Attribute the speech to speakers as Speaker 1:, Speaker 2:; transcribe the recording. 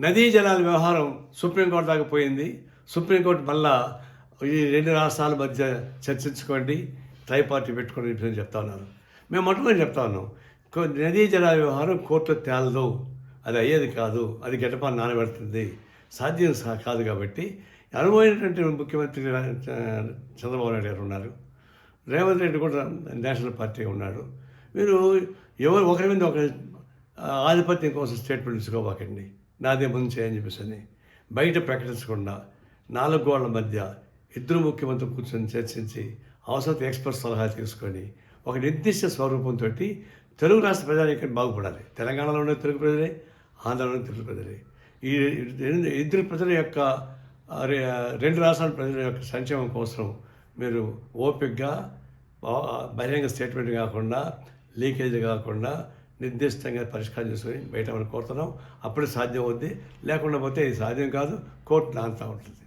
Speaker 1: నదీ జలాల వ్యవహారం సుప్రీంకోర్టు దాకా పోయింది. సుప్రీంకోర్టు మళ్ళా ఈ 2 రాష్ట్రాల మధ్య చర్చించుకోండి, ట్రైపార్టీ పెట్టుకోండి అని చెప్తా ఉన్నారు. మేము మొట్టమొదటి చెప్తా ఉన్నాం, నదీ జలాల వ్యవహారం కోర్టులో తేలదు, అది అయ్యేది కాదు, అది గడ్డపాన్ని నానబెడుతుంది, సాధ్యం కాదు. కాబట్టి అనుభవమైనటువంటి ముఖ్యమంత్రి చంద్రబాబు నాయుడు గారు ఉన్నారు, రేవంత్ రెడ్డి కూడా నేషనల్ పార్టీ ఉన్నాడు. మీరు ఎవరు ఒకరి మీద ఒకరి ఆధిపత్యం కోసం స్టేట్మెంట్ తీసుకోబాకండి, నాదే ముందు చేయని చెప్పేసి బయట ప్రకటించకుండా 4 గోళ్ల మధ్య ఇద్దరు ముఖ్యమంత్రులు కూర్చొని చర్చించి అవసరమైతే ఎక్స్పర్ట్ సలహా తీసుకొని ఒక నిర్దిష్ట స్వరూపంతో తెలుగు రాష్ట్ర ప్రజానీకం బాగుపడాలి. తెలంగాణలో ఉన్న తెలుగు ప్రజలే, ఆంధ్రలో ఉన్న తెలుగు ప్రజలే. ఈ ఇద్దరు ప్రజల యొక్క 2 రాష్ట్రాల ప్రజల యొక్క సంక్షేమం కోసం మీరు ఓపికగా బహిరంగ స్టేట్మెంట్ కాకుండా, లీకేజ్ కాకుండా నిర్దిష్టంగా పరిష్కారం చేసుకొని బయట మనం కోరుతున్నాం. అప్పుడే సాధ్యం అవుద్ది. లేకుండా పోతే ఇది సాధ్యం కాదు, కోర్టు నాంతా ఉంటుంది.